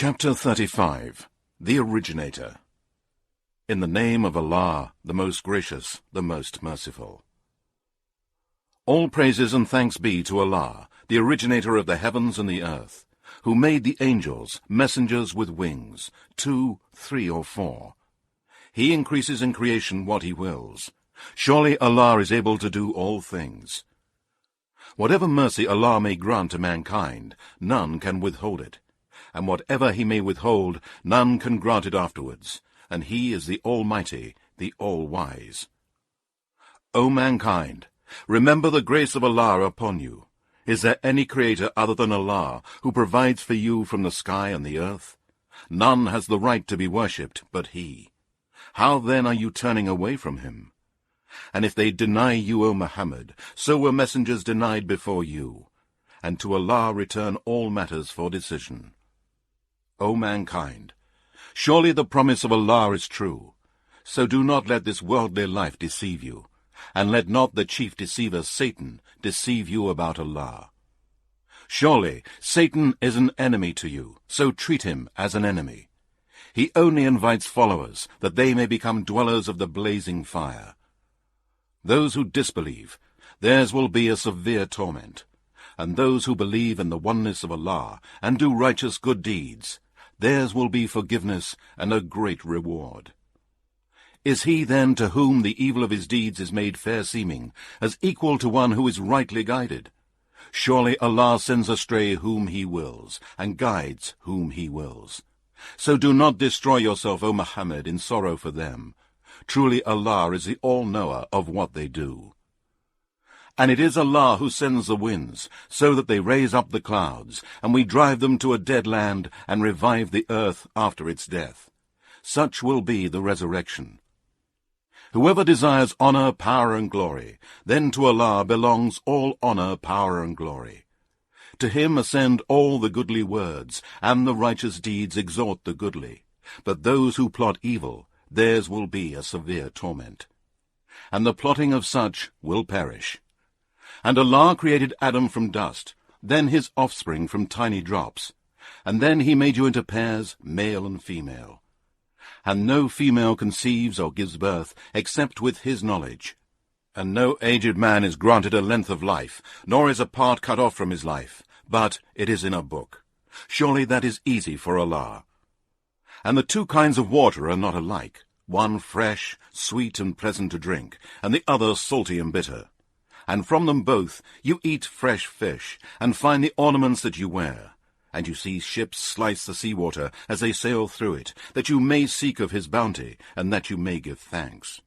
Chapter 35 The Originator. In the name of Allah, the most gracious, the most merciful. All praises and thanks be to Allah, the originator of the heavens and the earth, who made the angels, messengers with wings, 2, 3, or 4. He increases in creation what he wills. Surely Allah is able to do all things. Whatever mercy Allah may grant to mankind, none can withhold it. And whatever he may withhold, none can grant it afterwards, and he is the Almighty, the All-Wise. O mankind, remember the grace of Allah upon you. Is there any creator other than Allah, who provides for you from the sky and the earth? None has the right to be worshipped but he. How then are you turning away from him? And if they deny you, O Muhammad, so were messengers denied before you. And to Allah return all matters for decision. O mankind, surely the promise of Allah is true. So do not let this worldly life deceive you, and let not the chief deceiver Satan deceive you about Allah. Surely Satan is an enemy to you, so treat him as an enemy. He only invites followers, that they may become dwellers of the blazing fire. Those who disbelieve, theirs will be a severe torment, and those who believe in the oneness of Allah and do righteous good deeds, theirs will be forgiveness and a great reward. Is he then to whom the evil of his deeds is made fair-seeming, as equal to one who is rightly guided? Surely Allah sends astray whom he wills, and guides whom he wills. So do not destroy yourself, O Muhammad, in sorrow for them. Truly Allah is the all-knower of what they do. And it is Allah who sends the winds, so that they raise up the clouds, and we drive them to a dead land, and revive the earth after its death. Such will be the resurrection. Whoever desires honor, power, and glory, then to Allah belongs all honor, power, and glory. To him ascend all the goodly words, and the righteous deeds exhort the goodly. But those who plot evil, theirs will be a severe torment. And the plotting of such will perish. And Allah created Adam from dust, then his offspring from tiny drops, and then he made you into pairs, male and female. And no female conceives or gives birth, except with his knowledge. And no aged man is granted a length of life, nor is a part cut off from his life, but it is in a book. Surely that is easy for Allah. And the two kinds of water are not alike, one fresh, sweet and pleasant to drink, and the other salty and bitter. And from them both you eat fresh fish, and find the ornaments that you wear. And you see ships slice the sea-water as they sail through it, that you may seek of his bounty, and that you may give thanks.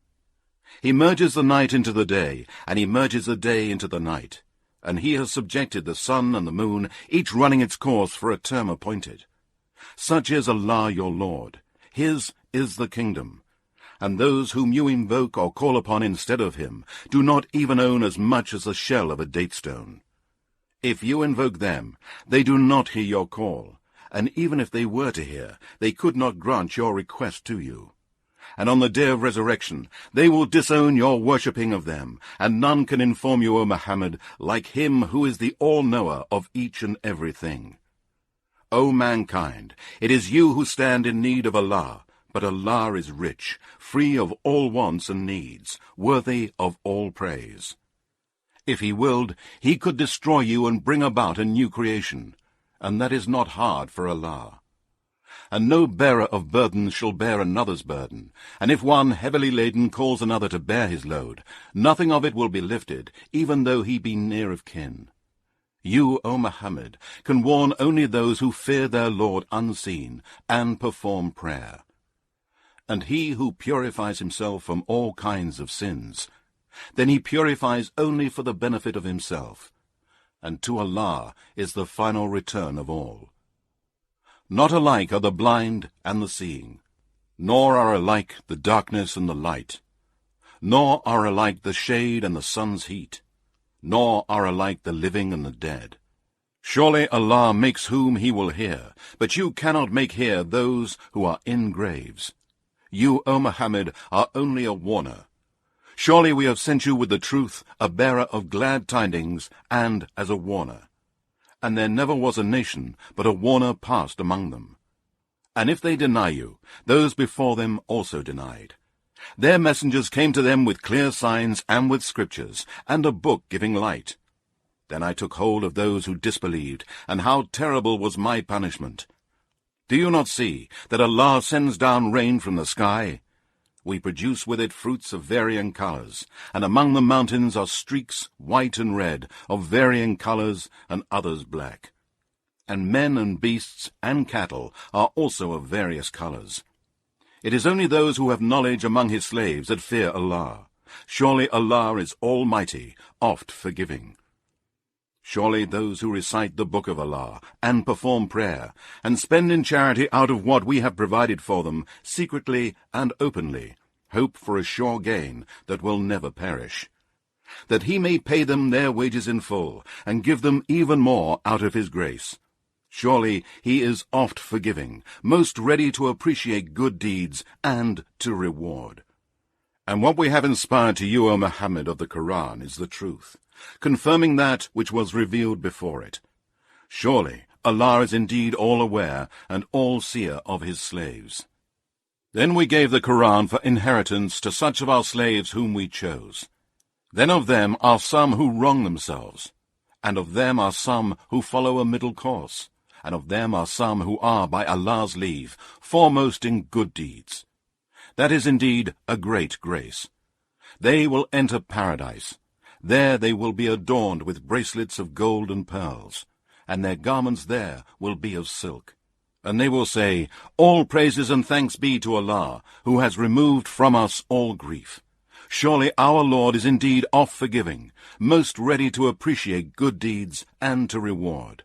He merges the night into the day, and he merges the day into the night. And he has subjected the sun and the moon, each running its course for a term appointed. Such is Allah your Lord. His is the kingdom. And those whom you invoke or call upon instead of him do not even own as much as the shell of a datestone. If you invoke them, they do not hear your call, and even if they were to hear, they could not grant your request to you. And on the day of resurrection, they will disown your worshipping of them, and none can inform you, O Muhammad, like him who is the all-knower of each and everything. O mankind, it is you who stand in need of Allah, but Allah is rich, free of all wants and needs, worthy of all praise. If he willed, he could destroy you and bring about a new creation, and that is not hard for Allah. And no bearer of burdens shall bear another's burden, and if one heavily laden calls another to bear his load, nothing of it will be lifted, even though he be near of kin. You, O Muhammad, can warn only those who fear their Lord unseen, and perform prayer. And he who purifies himself from all kinds of sins, then he purifies only for the benefit of himself, and to Allah is the final return of all. Not alike are the blind and the seeing, nor are alike the darkness and the light, nor are alike the shade and the sun's heat, nor are alike the living and the dead. Surely Allah makes whom he will hear, but you cannot make hear those who are in graves. You, O Muhammad, are only a warner. Surely we have sent you with the truth, a bearer of glad tidings, and as a warner. And there never was a nation, but a warner passed among them. And if they deny you, those before them also denied. Their messengers came to them with clear signs and with scriptures, and a book giving light. Then I took hold of those who disbelieved, and how terrible was my punishment. Do you not see that Allah sends down rain from the sky? We produce with it fruits of varying colors, and among the mountains are streaks, white and red, of varying colors, and others black. And men and beasts and cattle are also of various colors. It is only those who have knowledge among his slaves that fear Allah. Surely Allah is almighty, oft forgiving. Surely those who recite the book of Allah, and perform prayer, and spend in charity out of what we have provided for them, secretly and openly, hope for a sure gain that will never perish, that he may pay them their wages in full, and give them even more out of his grace. Surely he is oft forgiving, most ready to appreciate good deeds and to reward. And what we have inspired to you, O Muhammad, of the Qur'an is the truth, confirming that which was revealed before it. Surely Allah is indeed all-aware and all-seer of his slaves. Then we gave the Qur'an for inheritance to such of our slaves whom we chose. Then of them are some who wrong themselves, and of them are some who follow a middle course, and of them are some who are, by Allah's leave, foremost in good deeds. That is indeed a great grace. They will enter paradise. There they will be adorned with bracelets of gold and pearls, and their garments there will be of silk. And they will say, All praises and thanks be to Allah, who has removed from us all grief. Surely our Lord is indeed oft-forgiving, most ready to appreciate good deeds and to reward,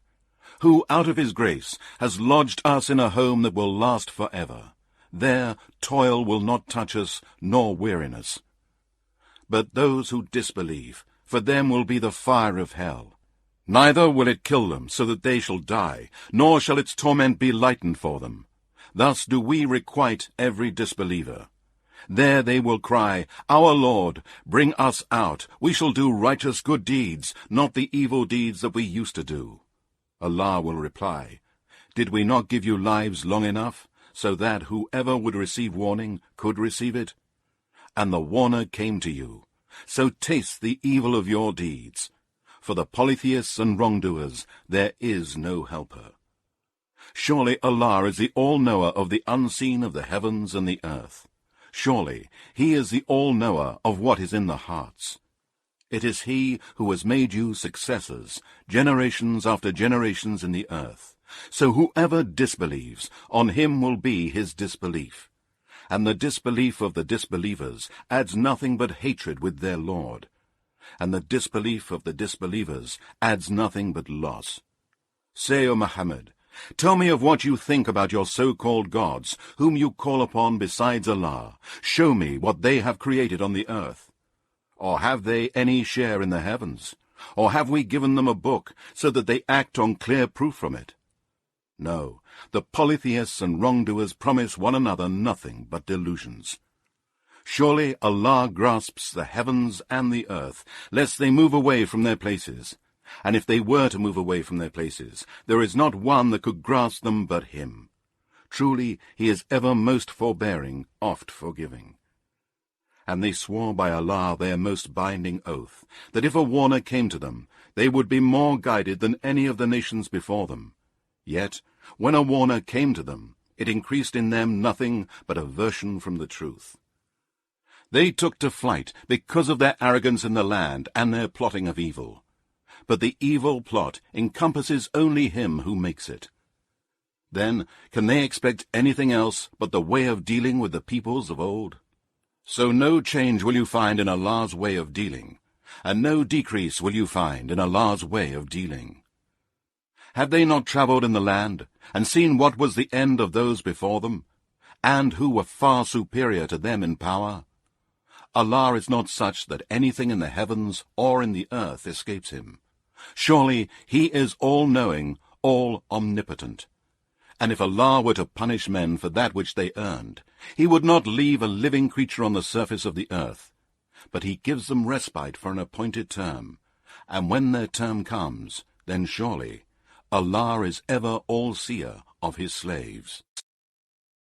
who out of his grace has lodged us in a home that will last forever. There toil will not touch us, nor weariness. But those who disbelieve, for them will be the fire of hell. Neither will it kill them, so that they shall die, nor shall its torment be lightened for them. Thus do we requite every disbeliever. There they will cry, Our Lord, bring us out. We shall do righteous good deeds, not the evil deeds that we used to do. Allah will reply, Did we not give you lives long enough, so that whoever would receive warning could receive it? And the warner came to you. So taste the evil of your deeds. For the polytheists and wrongdoers there is no helper. Surely Allah is the all-knower of the unseen of the heavens and the earth. Surely he is the all-knower of what is in the hearts. It is he who has made you successors, generations after generations in the earth. So whoever disbelieves, on him will be his disbelief. And the disbelief of the disbelievers adds nothing but hatred with their Lord. And the disbelief of the disbelievers adds nothing but loss. Say, O Muhammad, tell me of what you think about your so-called gods, whom you call upon besides Allah. Show me what they have created on the earth. Or have they any share in the heavens? Or have we given them a book, so that they act on clear proof from it? No, the polytheists and wrongdoers promise one another nothing but delusions. Surely Allah grasps the heavens and the earth, lest they move away from their places. And if they were to move away from their places, there is not one that could grasp them but him. Truly, he is ever most forbearing, oft forgiving. And they swore by Allah their most binding oath, that if a warner came to them, they would be more guided than any of the nations before them. Yet, when a warner came to them, it increased in them nothing but aversion from the truth. They took to flight because of their arrogance in the land and their plotting of evil. But the evil plot encompasses only him who makes it. Then can they expect anything else but the way of dealing with the peoples of old? So no change will you find in Allah's way of dealing, and no decrease will you find in Allah's way of dealing. Have they not travelled in the land, and seen what was the end of those before them, and who were far superior to them in power? Allah is not such that anything in the heavens or in the earth escapes him. Surely he is all-knowing, all-omnipotent. And if Allah were to punish men for that which they earned, he would not leave a living creature on the surface of the earth. But he gives them respite for an appointed term, and when their term comes, then surely Allah is ever all-seer of his slaves.